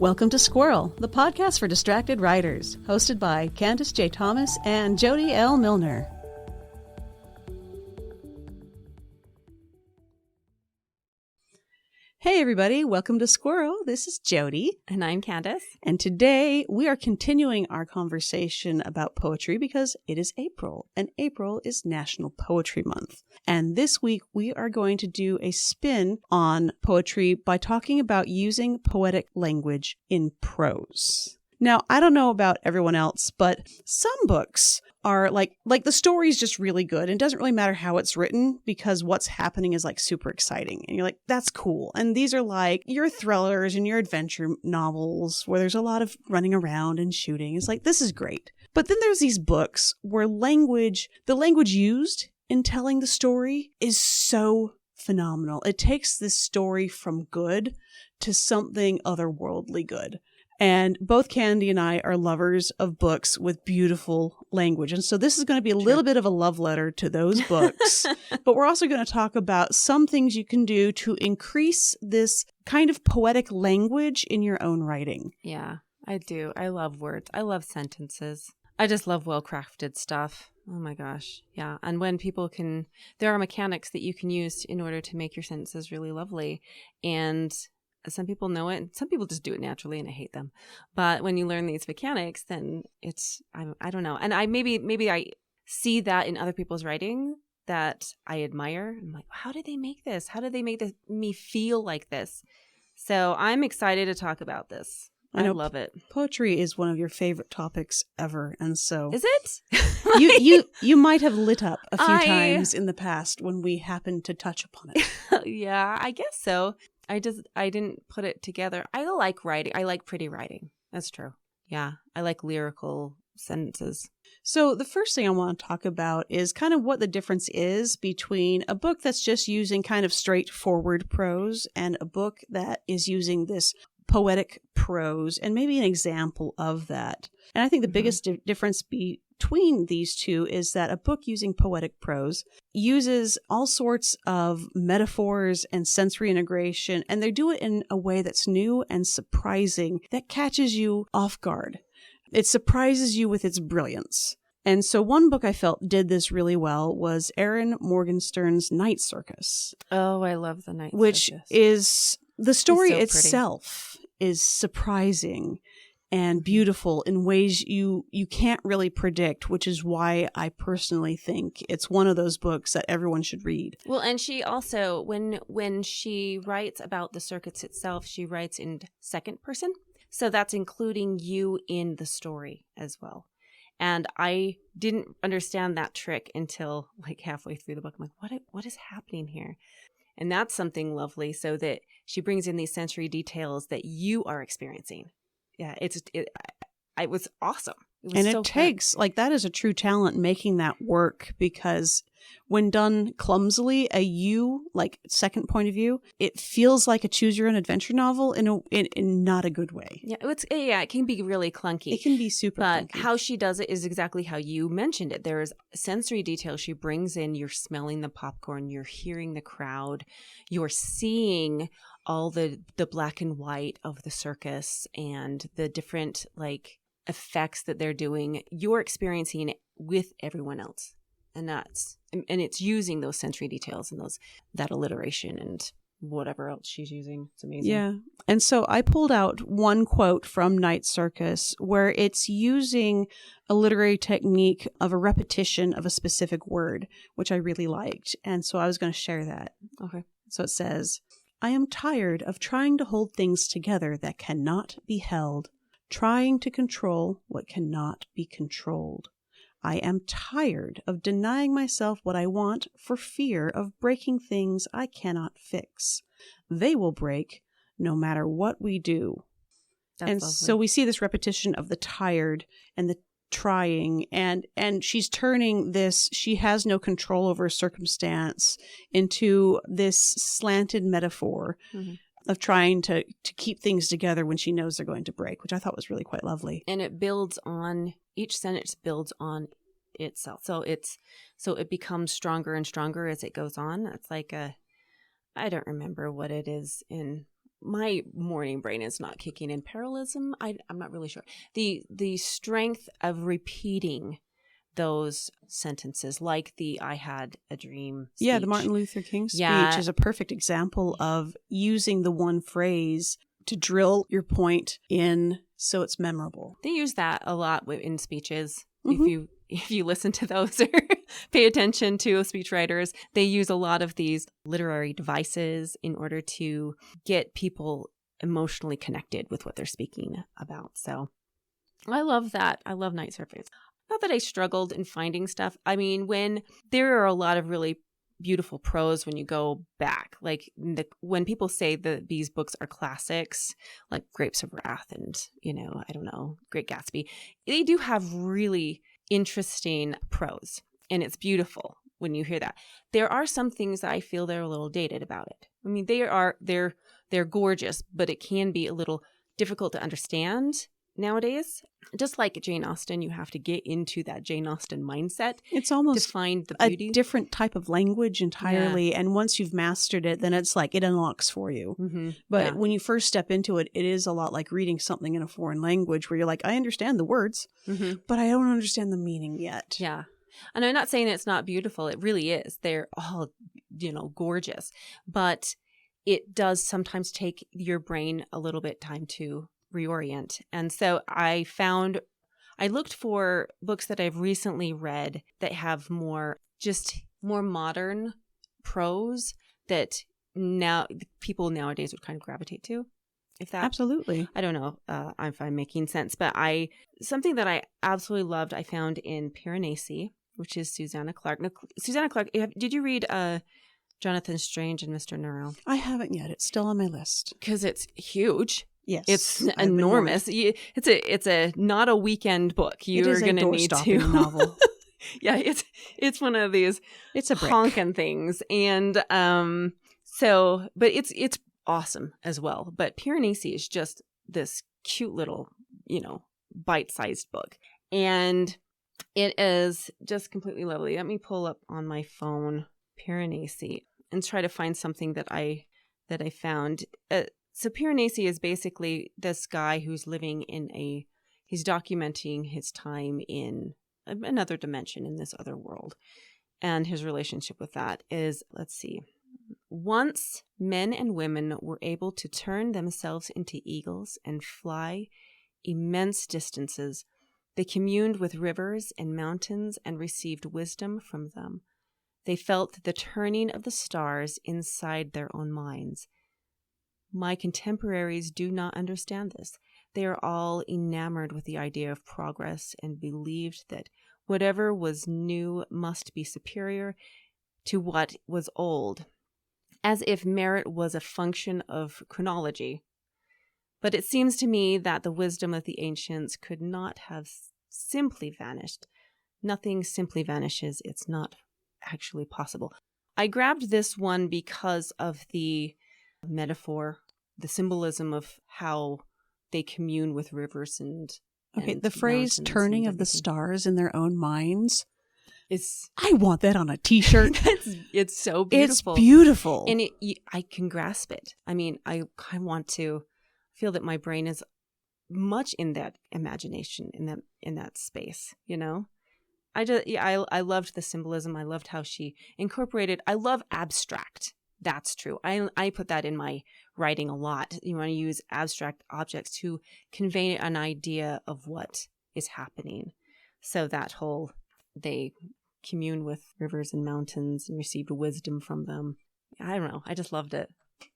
Welcome to Squirrel, the podcast for distracted writers, hosted by Candace J. Thomas and Jody L. Milner. Hey everybody, welcome to Squirrel. This is Jody. And I'm Candace. And today we are continuing our conversation about poetry because it is April, and April is National Poetry Month. And this week we are going to do a spin on poetry by talking about using poetic language in prose. Now, I don't know about everyone else, but some books are like the story's just really good. And it doesn't really matter how it's written because what's happening is like super exciting. And you're like, that's cool. And these are like your thrillers and your adventure novels where there's a lot of running around and shooting. It's like, this is great. But then there's these books where the language used in telling the story is so phenomenal. It takes this story from good to something otherworldly good. And both Candy and I are lovers of books with beautiful language. And so this is going to be a little bit of a love letter to those books. But we're also going to talk about some things you can do to increase this kind of poetic language in your own writing. Yeah, I do. I love words. I love sentences. I just love well-crafted stuff. Oh my gosh. Yeah. And when there are mechanics that you can use in order to make your sentences really lovely. And some people know it, and some people just do it naturally, and I hate them. But when you learn these mechanics, then I don't know. And maybe I see that in other people's writing that I admire. I'm like, how did they make this? How did they make me feel like this? So I'm excited to talk about this. I love it. Poetry is one of your favorite topics ever, and so is it? you might have lit up a few times in the past when we happened to touch upon it. Yeah, I guess so. I didn't put it together. I like writing. I like pretty writing. That's true. Yeah, I like lyrical sentences. So the first thing I want to talk about is kind of what the difference is between a book that's just using kind of straightforward prose and a book that is using this poetic prose and maybe an example of that. And I think the biggest difference between these two is that a book using poetic prose uses all sorts of metaphors and sensory integration, and they do it in a way that's new and surprising that catches you off guard. It surprises you with its brilliance. And so one book I felt did this really well was Erin Morgenstern's Night Circus. Oh, I love the Night Circus. Which is, the story itself is surprising and beautiful in ways you can't really predict, which is why I personally think it's one of those books that everyone should read. Well, and she also, when she writes about the circus itself, she writes in second person. So that's including you in the story as well. And I didn't understand that trick until like halfway through the book. I'm like, what is happening here? And that's something lovely, so that she brings in these sensory details that you are experiencing. Yeah, it was awesome. It takes, like, that is a true talent making that work, because when done clumsily, a you, like second point of view, it feels like a choose your own adventure novel in not a good way. Yeah, it can be really clunky. It can be super clunky. But how she does it is exactly how you mentioned it. There is sensory detail she brings in. You're smelling the popcorn, you're hearing the crowd, you're seeing all the black and white of the circus and the different like effects that they're doing. You're experiencing it with everyone else. And it's using those sensory details and that alliteration and whatever else she's using. It's amazing. Yeah. And so I pulled out one quote from Night Circus where it's using a literary technique of a repetition of a specific word, which I really liked. And so I was going to share that. Okay. So it says, I am tired of trying to hold things together that cannot be held, trying to control what cannot be controlled. I am tired of denying myself what I want for fear of breaking things I cannot fix. They will break no matter what we do. That's lovely. So we see this repetition of the tired and the trying, and she's turning this, she has no control over circumstance, into this slanted metaphor of trying to keep things together when she knows they're going to break, which I thought was really quite lovely. And it builds on, each sentence builds on itself. So it becomes stronger and stronger as it goes on. It's like I don't remember what it is in my morning brain is not kicking in. Parallelism, I'm not really sure. The strength of repeating those sentences, like the "I had a dream" speech. Yeah, the Martin Luther King speech is a perfect example of using the one phrase to drill your point in so it's memorable. They use that a lot in speeches. Mm-hmm. If you listen to those or pay attention to speechwriters, they use a lot of these literary devices in order to get people emotionally connected with what they're speaking about. So I love that. I love night surveys. Not that I struggled in finding stuff. I mean, when there are a lot of really beautiful prose when you go back, like when people say that these books are classics, like Grapes of Wrath and, I don't know, Great Gatsby, they do have really interesting prose, and it's beautiful when you hear that. There are some things that I feel they're a little dated about it. I mean, they're gorgeous, but it can be a little difficult to understand nowadays. Just like Jane Austen, you have to get into that Jane Austen mindset. It's almost to find the beauty. A different type of language entirely. Yeah. And once you've mastered it, then it's like it unlocks for you. Mm-hmm. But when you first step into it, it is a lot like reading something in a foreign language where you're like, I understand the words, but I don't understand the meaning yet. Yeah. And I'm not saying it's not beautiful. It really is. They're all, gorgeous. But it does sometimes take your brain a little bit time to reorient. And so I looked for books that I've recently read that have more modern prose that now people nowadays would kind of gravitate to. If that, absolutely. I don't know if I'm making sense, but something that I absolutely loved, I found in Piranesi, which is Susanna Clark. Now, Susanna Clark, did you read Jonathan Strange and Mr. Neuro? I haven't yet. It's still on my list. Because it's huge. Yes, it's enormous. It's a not a weekend book. You're going to need to novel. Yeah, it's one of these. It's a honking things, and but it's awesome as well. But Piranesi is just this cute little bite-sized book, and it is just completely lovely. Let me pull up on my phone Piranesi and try to find something that I found. So Piranesi is basically this guy who's living he's documenting his time in another dimension in this other world. And his relationship with that is, let's see. Once men and women were able to turn themselves into eagles and fly immense distances, they communed with rivers and mountains and received wisdom from them. They felt the turning of the stars inside their own minds. My contemporaries do not understand this. They are all enamored with the idea of progress and believed that whatever was new must be superior to what was old, as if merit was a function of chronology. But it seems to me that the wisdom of the ancients could not have simply vanished. Nothing simply vanishes. It's not actually possible. I grabbed this one because of the metaphor, the symbolism of how they commune with rivers and the phrase turning of the stars in their own minds is, I want that on a t-shirt. It's so beautiful. It's beautiful. And I can grasp it. I mean, I want to feel that my brain is much in that imagination, in that space, I loved the symbolism. I loved how she incorporated. I love abstract. That's true. I put that in my writing a lot. You want to use abstract objects to convey an idea of what is happening. So that whole, they commune with rivers and mountains and received wisdom from them. I don't know. I just loved it.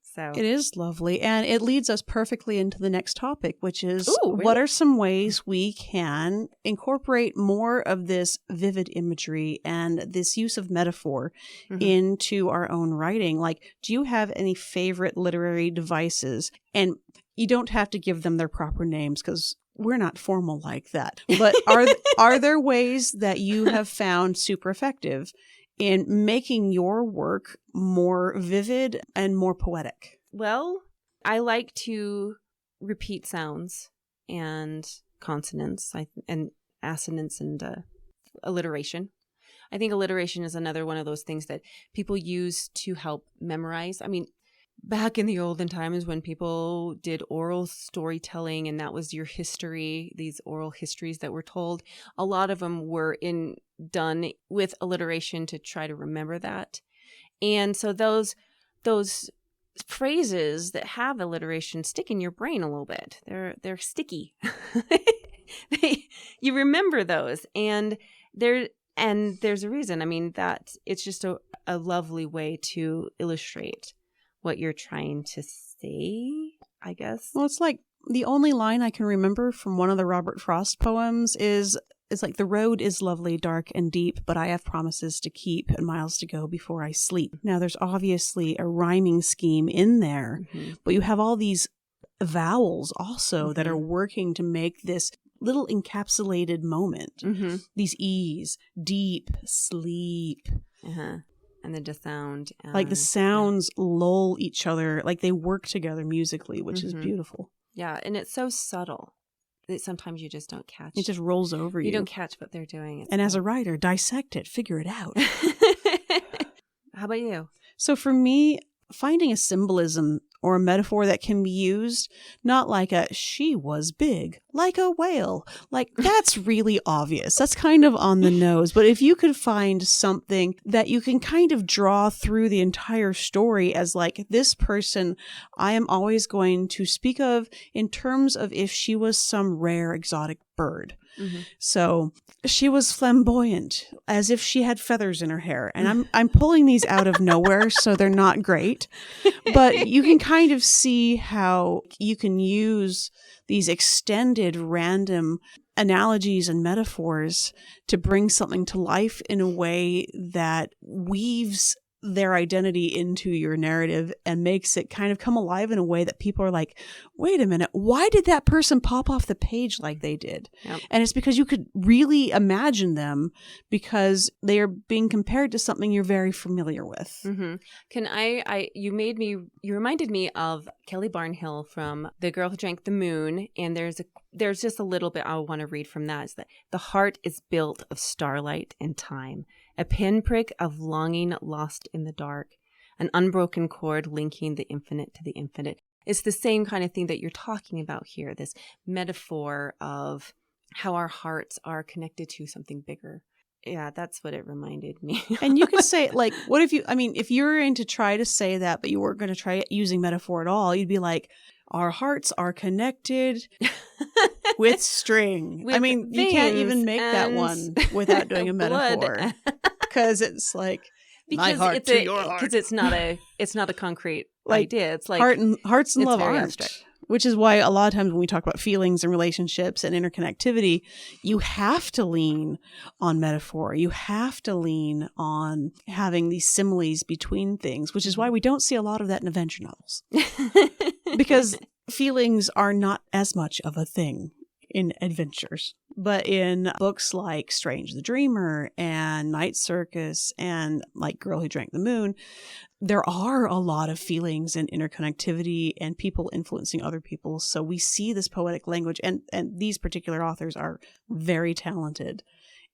So it is lovely. And it leads us perfectly into the next topic, which is really? What are some ways we can incorporate more of this vivid imagery and this use of metaphor into our own writing? Like, do you have any favorite literary devices? And you don't have to give them their proper names because we're not formal like that. But are there ways that you have found super effective in making your work more vivid and more poetic? Well, I like to repeat sounds and consonants and assonance and alliteration. I think alliteration is another one of those things that people use to help memorize. I mean, back in the olden times when people did oral storytelling and that was your history, these oral histories that were told, a lot of them were done with alliteration to try to remember that. And so those phrases that have alliteration stick in your brain a little bit. They're sticky. You remember those, and there's a reason. I mean, that it's just a lovely way to illustrate what you're trying to say, I guess. Well, it's like the only line I can remember from one of the Robert Frost poems is, it's like, the road is lovely, dark and deep, but I have promises to keep and miles to go before I sleep. Now, there's obviously a rhyming scheme in there, but you have all these vowels also that are working to make this little encapsulated moment. These E's, deep, sleep. And the sound. Like the sounds lull each other, like they work together musically, which is beautiful. Yeah, and it's so subtle that sometimes you just don't catch. It just rolls over you. You don't catch what they're doing. And as a writer, dissect it, figure it out. How about you? So for me, finding a symbolism or a metaphor that can be used, not like a she was big, like a whale. Like, that's really obvious. That's kind of on the nose. But if you could find something that you can kind of draw through the entire story as like, this person I am always going to speak of in terms of if she was some rare exotic bird. So she was flamboyant, as if she had feathers in her hair. And I'm pulling these out of nowhere, so they're not great. But you can kind of see how you can use these extended random analogies and metaphors to bring something to life in a way that weaves their identity into your narrative and makes it kind of come alive in a way that people are like, wait a minute, why did that person pop off the page like they did? And it's because you could really imagine them because they are being compared to something you're very familiar with. You reminded me of Kelly Barnhill from The Girl Who Drank the Moon. And there's just a little bit I want to read from that. Is that the heart is built of starlight and time, a pinprick of longing lost in the dark, an unbroken cord linking the infinite to the infinite. It's the same kind of thing that you're talking about here, this metaphor of how our hearts are connected to something bigger. Yeah, that's what it reminded me. And you could say, like, what if if you're going to try to say that, but you weren't going to try using metaphor at all, you'd be like, our hearts are connected with string. With you can't even make that one without doing a metaphor. Because it's like, my heart to your heart. Because it's not a concrete idea. It's like hearts and love aren't. Abstract. Which is why a lot of times when we talk about feelings and relationships and interconnectivity, you have to lean on metaphor. You have to lean on having these similes between things, which is why we don't see a lot of that in adventure novels. Because feelings are not as much of a thing in adventures. But in books like Strange the Dreamer and Night Circus and like Girl Who Drank the Moon, there are a lot of feelings and interconnectivity and people influencing other people. So we see this poetic language, and these particular authors are very talented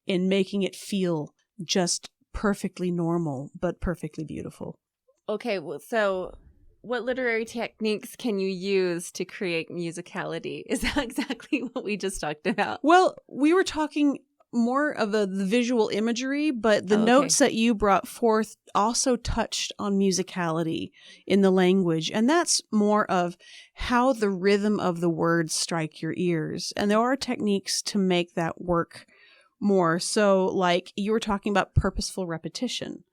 in making it feel just perfectly normal, but perfectly beautiful. Okay, well, so what literary techniques can you use to create musicality? Is that exactly what we just talked about? Well, we were talking more of the visual imagery, but the notes that you brought forth also touched on musicality in the language. And that's more of how the rhythm of the words strike your ears. And there are techniques to make that work more. So like you were talking about purposeful repetition,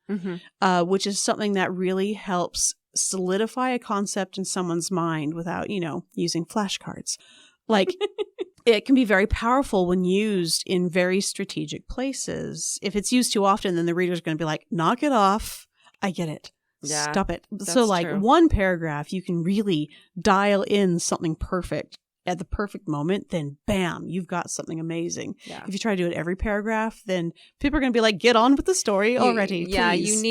which is something that really helps solidify a concept in someone's mind without, using flashcards. Like it can be very powerful when used in very strategic places. If it's used too often, then the reader's going to be like, knock it off. I get it. Yeah, stop it. So like true. One paragraph, you can really dial in something perfect at the perfect moment, then bam, you've got something amazing. Yeah. If you try to do it every paragraph, then people are going to be like, get on with the story already. Yeah, please.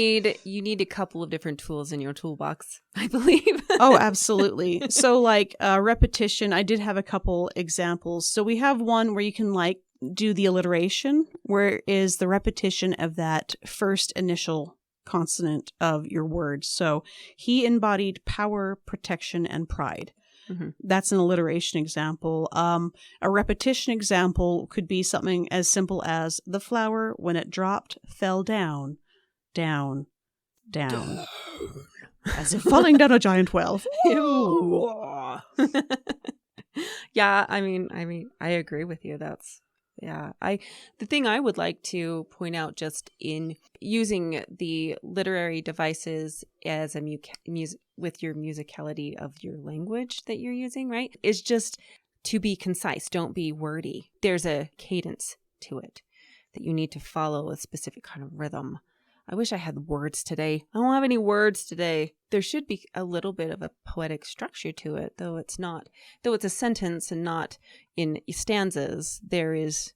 you need a couple of different tools in your toolbox, I believe. Oh, absolutely. So like repetition, I did have a couple examples. So we have one where you can like do the alliteration, where is the repetition of that first initial consonant of your words. So he embodied power, protection, and pride. Mm-hmm. That's an alliteration example. A repetition example could be something as simple as the flower, when it dropped, fell down, down, down. As if falling down a giant well. Yeah, I mean, I agree with you. The thing I would like to point out, just in using the literary devices as a with your musicality of your language that you're using, right, is just to be concise. Don't be wordy. There's a cadence to it that you need to follow, a specific kind of rhythm. I wish I had words today. I don't have any words today. There should be a little bit of a poetic structure to it, though it's a sentence and not in stanzas. There is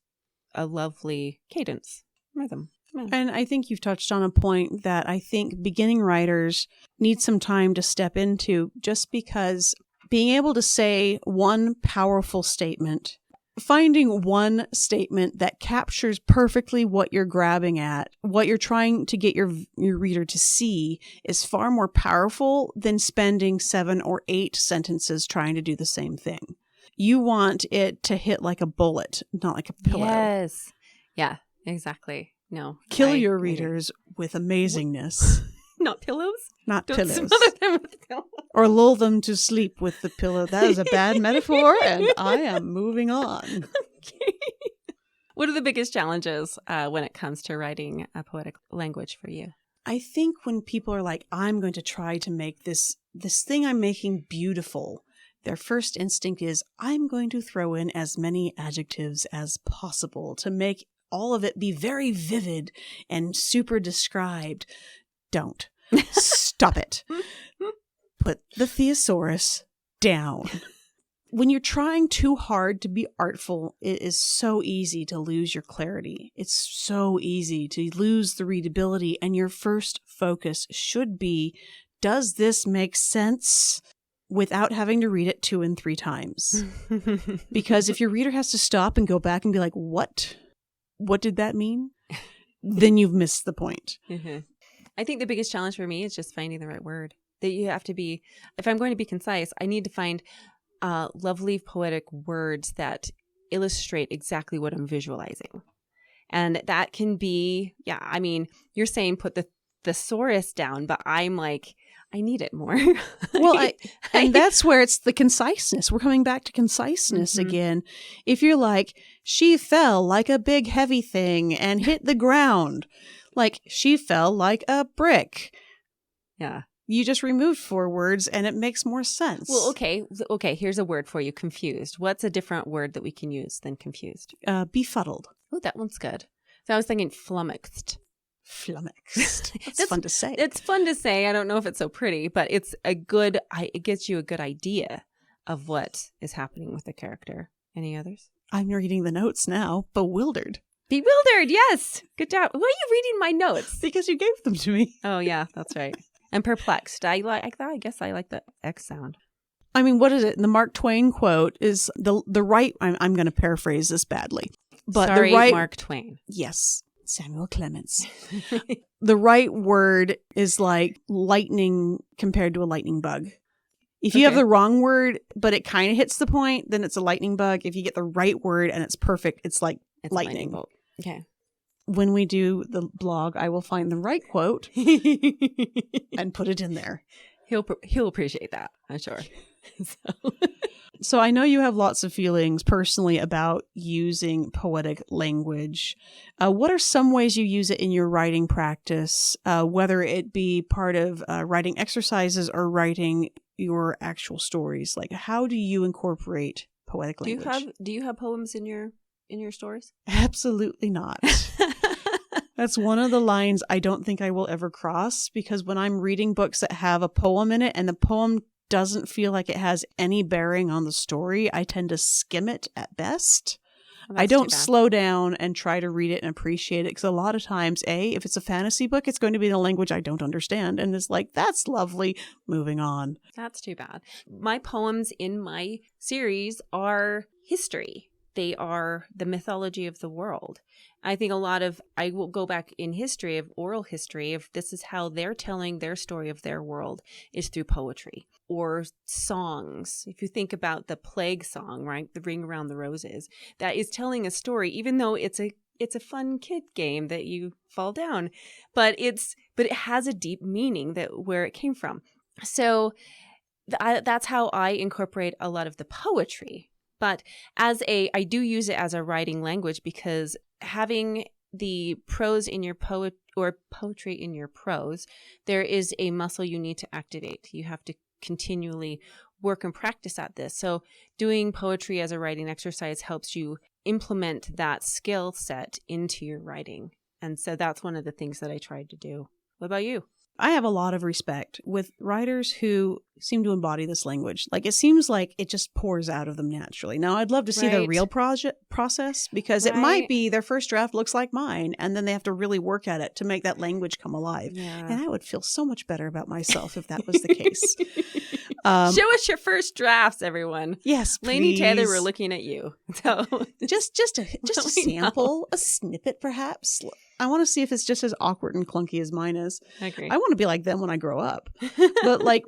a lovely cadence, rhythm. Yeah. And I think you've touched on a point that I think beginning writers need some time to step into, just because being able to say one powerful statement, finding one statement that captures perfectly what you're grabbing at, what you're trying to get your reader to see, is far more powerful than spending 7 or 8 sentences trying to do the same thing. You want it to hit like a bullet, not like a pillow. Yes. Yeah, exactly. No. Kill your readers with amazingness. Not pillows? Not Don't pillows. smother them with pillows. Or lull them to sleep with the pillow. That is a bad metaphor, and I am moving on. Okay. What are the biggest challenges when it comes to writing a poetic language for you? I think when people are like, I'm going to try to make this thing I'm making beautiful, their first instinct is, I'm going to throw in as many adjectives as possible to make all of it be very vivid and super described. Don't. Stop it. Put the thesaurus down. When you're trying too hard to be artful, it is so easy to lose your clarity. It's so easy to lose the readability, and your first focus should be, does this make sense? Without having to read it 2 and 3 times. Because if your reader has to stop and go back and be like, what did that mean? Then you've missed the point. Mm-hmm. I think the biggest challenge for me is just finding the right word. That you have to be, if I'm going to be concise, I need to find lovely poetic words that illustrate exactly what I'm visualizing. And that can be, I mean, you're saying put the thesaurus down, but I'm like, I need it more. Well, and that's where it's the conciseness. We're coming back to conciseness again. If you're like, she fell like a big heavy thing and hit the ground, like she fell like a brick. Yeah. You just removed 4 words and it makes more sense. Well, okay. Here's a word for you. Confused. What's a different word that we can use than confused? Befuddled. Oh, that one's good. So I was thinking flummoxed. Flummoxed. That's fun to say. It's fun to say. I don't know if it's so pretty, but it's it gets you a good idea of what is happening with the character. Any others? I'm reading the notes now. Bewildered. Bewildered, yes. Good job. Why are you reading my notes? Because you gave them to me. Oh, yeah, that's right. And perplexed. I guess I like the X sound. I mean, what is it? The Mark Twain quote is the right. I'm going to paraphrase this badly, but sorry, the right. Mark Twain. Yes, Samuel Clemens. The right word is like lightning compared to a lightning bug. If you have the wrong word, but it kind of hits the point, then it's a lightning bug. If you get the right word and it's perfect, it's like lightning. Bolt. Okay. When we do the blog, I will find the right quote and put it in there. He'll appreciate that, I'm sure. So I know you have lots of feelings personally about using poetic language. What are some ways you use it in your writing practice, whether it be part of writing exercises or writing your actual stories? Like, how do you incorporate poetic language? Do you have poems in your stories? Absolutely not. That's one of the lines I don't think I will ever cross, because when I'm reading books that have a poem in it and the poem doesn't feel like it has any bearing on the story, I tend to skim it at best. I don't slow down and try to read it and appreciate it, because a lot of times, if it's a fantasy book, it's going to be in a language I don't understand. And it's like, that's lovely. Moving on. That's too bad. My poems in my series are history. they are the mythology of the world. I think I will go back in history, of oral history, if this is how they're telling their story of their world, is through poetry or songs. If you think about the plague song, right? The Ring Around the Roses, that is telling a story, even though it's a fun kid game that you fall down, but it has a deep meaning where it came from. So that's how I incorporate a lot of the poetry. But I do use it as a writing language, because having the prose in your poetry in your prose, there is a muscle you need to activate. You have to continually work and practice at this. So doing poetry as a writing exercise helps you implement that skill set into your writing. And so that's one of the things that I tried to do. What about you? I have a lot of respect with writers who seem to embody this language. Like, it seems like it just pours out of them naturally. Now, I'd love to see their real process, because it might be their first draft looks like mine, and then they have to really work at it to make that language come alive. Yeah. And I would feel so much better about myself if that was the case. Show us your first drafts, everyone. Yes, please. Lainey Taylor, we're looking at you. So just a sample, a snippet, perhaps. I want to see if it's just as awkward and clunky as mine is. I agree. I want to be like them when I grow up. But like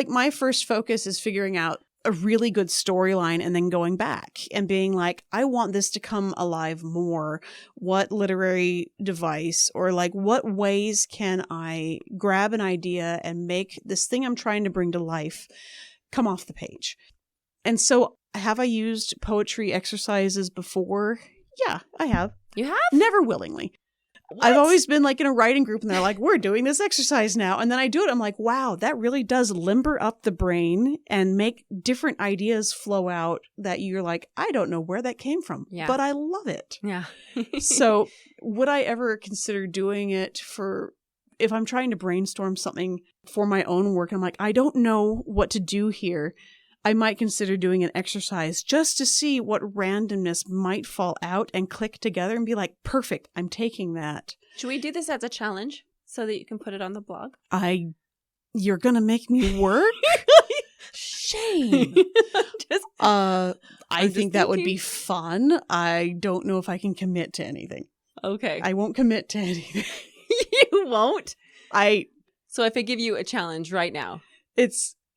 my first focus is figuring out a really good storyline and then going back and being like, I want this to come alive more. What literary device or like what ways can I grab an idea and make this thing I'm trying to bring to life come off the page? And so, have I used poetry exercises before? Yeah, I have. You have? Never willingly. What? I've always been like in a writing group and they're like, we're doing this exercise now. And then I do it. I'm like, wow, that really does limber up the brain and make different ideas flow out that you're like, I don't know where that came from, but I love it. Yeah. So would I ever consider doing it if I'm trying to brainstorm something for my own work? I'm like, I don't know what to do here. I might consider doing an exercise just to see what randomness might fall out and click together and be like, perfect, I'm taking that. Should we do this as a challenge so that you can put it on the blog? You're going to make me work? Shame. I think that would be fun. I don't know if I can commit to anything. Okay. I won't commit to anything. You won't? So if I give you a challenge right now.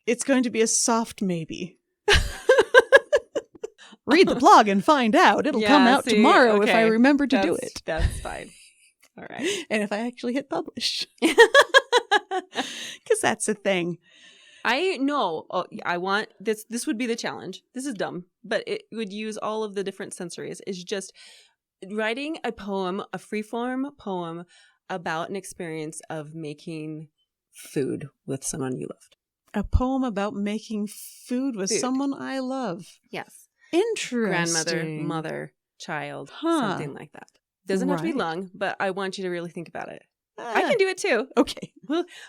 It's going to be a soft maybe. Read the blog and find out. It'll come out tomorrow if I remember to do it. That's fine. All right. And if I actually hit publish. Because that's the thing. I know. I want this. This would be the challenge. This is dumb, but it would use all of the different sensories. It's just writing a poem, a freeform poem about an experience of making food with someone you loved. A poem about making food with someone I love. Yes. Interesting. Grandmother, mother, child, something like that. Doesn't have to be long, but I want you to really think about it. I can do it too. Okay.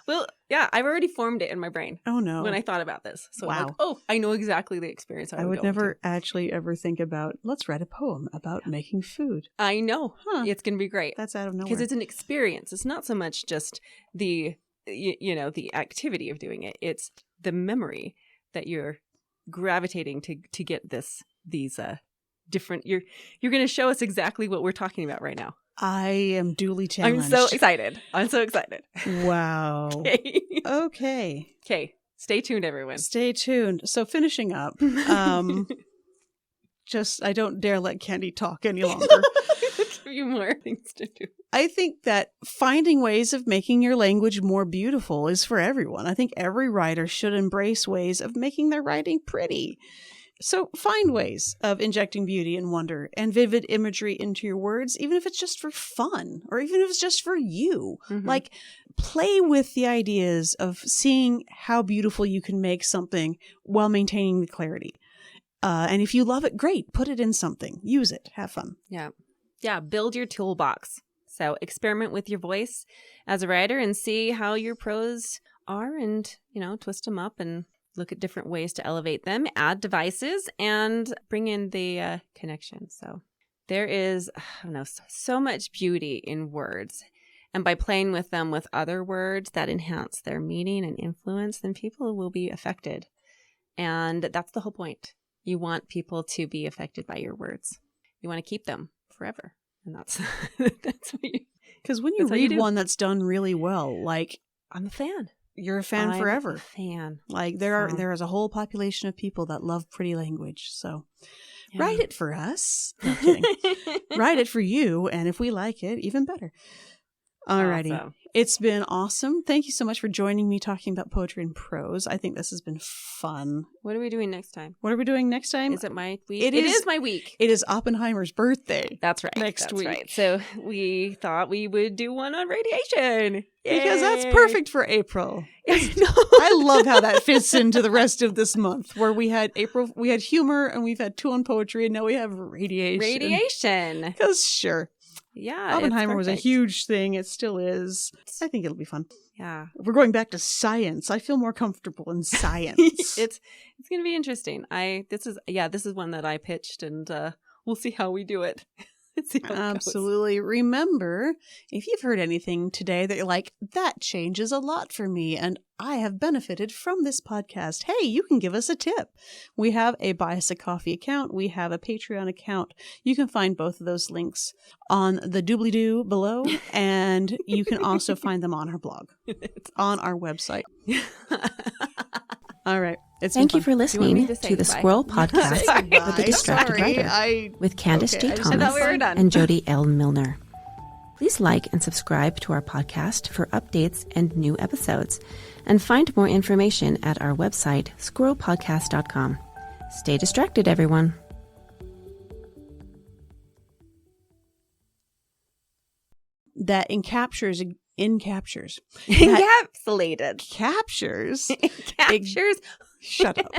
Well, yeah, I've already formed it in my brain. Oh, no. When I thought about this. So wow. I'm like, I know exactly the experience I would never actually ever think about, let's write a poem about making food. I know. It's going to be great. That's out of nowhere. Because it's an experience. It's not so much just the activity of doing it. It's the memory that you're gravitating to get these different. You're going to show us exactly what we're talking about right now. I am duly challenged. I'm so excited. Wow. Okay. Okay. Stay tuned, everyone. Stay tuned. So finishing up, I don't dare let Candy talk any longer. Give you more things to do. I think that finding ways of making your language more beautiful is for everyone. I think every writer should embrace ways of making their writing pretty. So find ways of injecting beauty and wonder and vivid imagery into your words, even if it's just for fun or even if it's just for you. Mm-hmm. Like, play with the ideas of seeing how beautiful you can make something while maintaining the clarity. And if you love it, great. Put it in something. Use it. Have fun. Yeah. Yeah. Build your toolbox. So experiment with your voice as a writer and see how your prose are and, twist them up and look at different ways to elevate them, add devices, and bring in the connection. So there is, so much beauty in words. And by playing with them with other words that enhance their meaning and influence, then people will be affected. And that's the whole point. You want people to be affected by your words. You want to keep them forever. And that's what you... Because when you read one that's done really well, like... I'm a fan. You're a fan forever. I'm a fan. Like there is a whole population of people that love pretty language. So write it for us. No, I'm kidding. Write it for you. And if we like it, even better. Alrighty. Awesome. It's been awesome. Thank you so much for joining me talking about poetry and prose. I think this has been fun. What are we doing next time? Is it my week? It is my week. It is Oppenheimer's birthday. That's right. Next week. Right. So we thought we would do one on radiation. Yay. Because that's perfect for April. I love how that fits into the rest of this month, where we had humor, and we've had 2 on poetry, and now we have radiation. Because sure. Yeah. Oppenheimer was a huge thing. It still is. I think it'll be fun. Yeah. We're going back to science. I feel more comfortable in science. It's going to be interesting. This is one that I pitched, and we'll see how we do it. See how Absolutely. Remember, if you've heard anything today that you're like, that changes a lot for me, and I have benefited from this podcast, hey, you can give us a tip. We have a Buy Us a Coffee account. We have a Patreon account. You can find both of those links on the doobly-doo below, and you can also find them on our blog, on our website. All right. Thank you for listening to the Squirrel Podcast with the Distracted Writer with Candace J. Thomas and Jody L. Milner. Please like and subscribe to our podcast for updates and new episodes, and find more information at our website, squirrelpodcast.com. Stay distracted, everyone. That encaptures. Captures. Shut up.